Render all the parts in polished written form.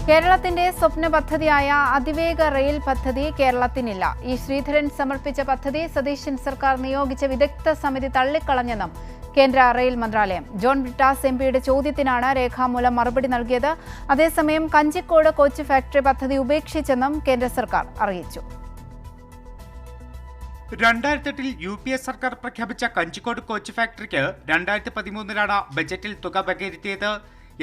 കേരളത്തിന്റെ സ്വപ്ന പദ്ധതിയായ അതിവേഗ റെയിൽ പദ്ധതി കേരളത്തിനില്ല. ശ്രീധരൻ സമർപ്പിച്ച പദ്ധതി സതീശൻ സർക്കാർ നിയോഗിച്ച വിദഗ്ധ സമിതി തള്ളിക്കളഞ്ഞെന്നും കേന്ദ്ര റെയിൽ മന്ത്രാലയം. ജോൺ ബ്രിട്ടാസ് എംപിയുടെ ചോദ്യത്തിനാണ് രേഖാമൂലം മറുപടി നൽകിയത്. അതേസമയം കഞ്ചിക്കോട് കോച്ച് ഫാക്ടറി പദ്ധതി ഉപേക്ഷിച്ചെന്നും കേന്ദ്ര സർക്കാർ അറിയിച്ചു. 2008 UPA സർക്കാർ പ്രഖ്യാപിച്ച കഞ്ചിക്കോട് കോച്ച് ഫാക്ടറിക്ക് 2013 ബജറ്റിൽ തുക വകയിരുത്തിയത്.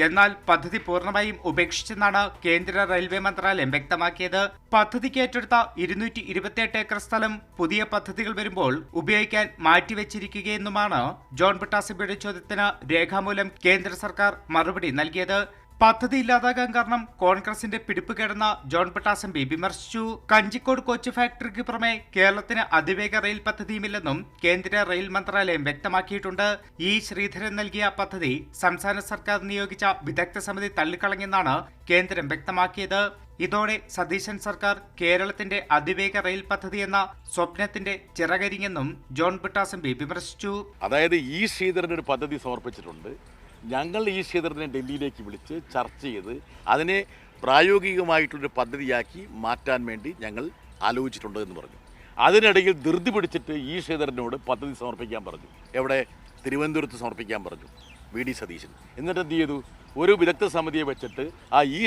എന്നാൽ പദ്ധതി പൂർണ്ണമായും ഉപേക്ഷിച്ചെന്നാണ് കേന്ദ്ര റെയിൽവേ മന്ത്രാലയം വ്യക്തമാക്കിയത്. പദ്ധതിക്ക് ഏറ്റെടുത്ത 228 ഏക്കർ സ്ഥലം പുതിയ പദ്ധതികൾ വരുമ്പോൾ ഉപയോഗിക്കാൻ മാറ്റിവെച്ചിരിക്കുകയെന്നുമാണ് ജോൺ ബ്രിട്ടാസ് എംപിയുടെ ചോദ്യത്തിന് രേഖാമൂലം കേന്ദ്ര സർക്കാർ മറുപടി നൽകിയത്. പദ്ധതി ഇല്ലാതാകാൻ കാരണം കോൺഗ്രസിന്റെ പിടിപ്പുകേടെന്ന ജോൺ ബ്രിട്ടാസ് എംപി വിമർശിച്ചു. കഞ്ചിക്കോട് കോച്ച് ഫാക്ടറിക്ക് പുറമെ കേരളത്തിന് അതിവേഗ റെയിൽ പദ്ധതിയുമില്ലെന്നും കേന്ദ്ര റെയിൽ മന്ത്രാലയം വ്യക്തമാക്കിയിട്ടുണ്ട്. ശ്രീധരൻ നൽകിയ പദ്ധതി സംസ്ഥാന സർക്കാർ നിയോഗിച്ച വിദഗ്ധ സമിതി തള്ളിക്കളഞ്ഞെന്നാണ് കേന്ദ്രം വ്യക്തമാക്കിയത്. ഇതോടെ സതീശൻ സർക്കാർ കേരളത്തിന്റെ അതിവേഗ റെയിൽ പദ്ധതി എന്ന സ്വപ്നത്തിന്റെ ചിറകരിഞ്ഞെന്നും ജോൺ ബ്രിട്ടാസ് എംപി വിമർശിച്ചു. അതായത് ശ്രീധരൻ ഒരു പദ്ധതി സമർപ്പിച്ചിട്ടുണ്ട്. ഞങ്ങൾ ശ്രീധരനെ ഡൽഹിയിലേക്ക് വിളിച്ച് ചർച്ച ചെയ്ത് അതിനെ പ്രായോഗികമായിട്ടുള്ളൊരു പദ്ധതിയാക്കി മാറ്റാൻ വേണ്ടി ഞങ്ങൾ ആലോചിച്ചിട്ടുണ്ട് എന്ന് പറഞ്ഞു. അതിനിടയിൽ ധൃതി പിടിച്ചിട്ട് ശ്രീധരനോട് പദ്ധതി സമർപ്പിക്കാൻ പറഞ്ഞു. എവിടെ? തിരുവനന്തപുരത്ത് സമർപ്പിക്കാൻ പറഞ്ഞു VD സതീശൻ. എന്നിട്ട് എന്ത് ചെയ്തു? ഒരു വിദഗ്ധ സമിതിയെ വെച്ചിട്ട്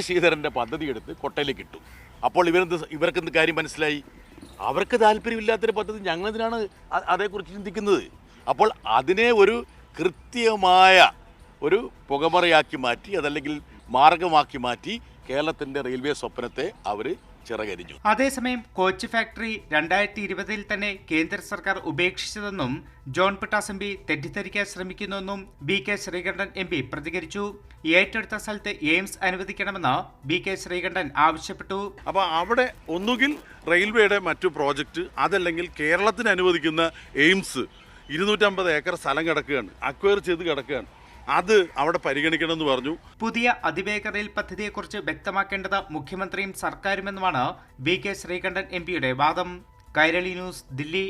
ശ്രീധരൻ്റെ പദ്ധതി എടുത്ത് കൊട്ടയിലേക്ക് ഇട്ടു. അപ്പോൾ ഇവർക്കെന്ത് കാര്യം മനസ്സിലായി? അവർക്ക് താല്പര്യമില്ലാത്തൊരു പദ്ധതി ഞങ്ങളെന്തിനാണ് അതേക്കുറിച്ച് ചിന്തിക്കുന്നത്? അപ്പോൾ അതിനെ ഒരു കൃത്യമായ ഒരു പുകമറയാക്കി മാറ്റി, അതല്ലെങ്കിൽ മാർഗമാക്കി മാറ്റി കേരളത്തിന്റെ റെയിൽവേ സ്വപ്നത്തെ അവർ ചിറകരിഞ്ഞു. അതേസമയം കോച്ച് ഫാക്ടറി 2020 തന്നെ കേന്ദ്ര സർക്കാർ ഉപേക്ഷിച്ചതെന്നും ജോൺ ബ്രിട്ടാസ് എംപി തെറ്റിദ്ധരിക്കാൻ ശ്രമിക്കുന്നുവെന്നും BK ശ്രീകണ്ഠൻ MP പ്രതികരിച്ചു. ഏറ്റെടുത്ത സ്ഥലത്ത് എയിംസ് അനുവദിക്കണമെന്ന് BK ശ്രീകണ്ഠൻ ആവശ്യപ്പെട്ടു. അപ്പോൾ അവിടെ ഒന്നുകിൽ റെയിൽവേയുടെ മറ്റു പ്രോജക്റ്റ്, അതല്ലെങ്കിൽ കേരളത്തിന് അനുവദിക്കുന്ന എയിംസ് 250 ഏക്കർ സ്ഥലം കിടക്കുകയാണ്, അക്വയർ ചെയ്ത് കിടക്കുകയാണ്. അത് അവിടെ പരിഗണിക്കണമെന്ന് പറഞ്ഞു. പുതിയ അതിവേഗ റെയിൽ പദ്ധതിയെക്കുറിച്ച് വ്യക്തമാക്കേണ്ടത് മുഖ്യമന്ത്രിയും സർക്കാരുമെന്നുമാണ് BK ശ്രീകണ്ഠൻ MPയുടെ വാദം. കൈരളി ന്യൂസ്, ദില്ലി.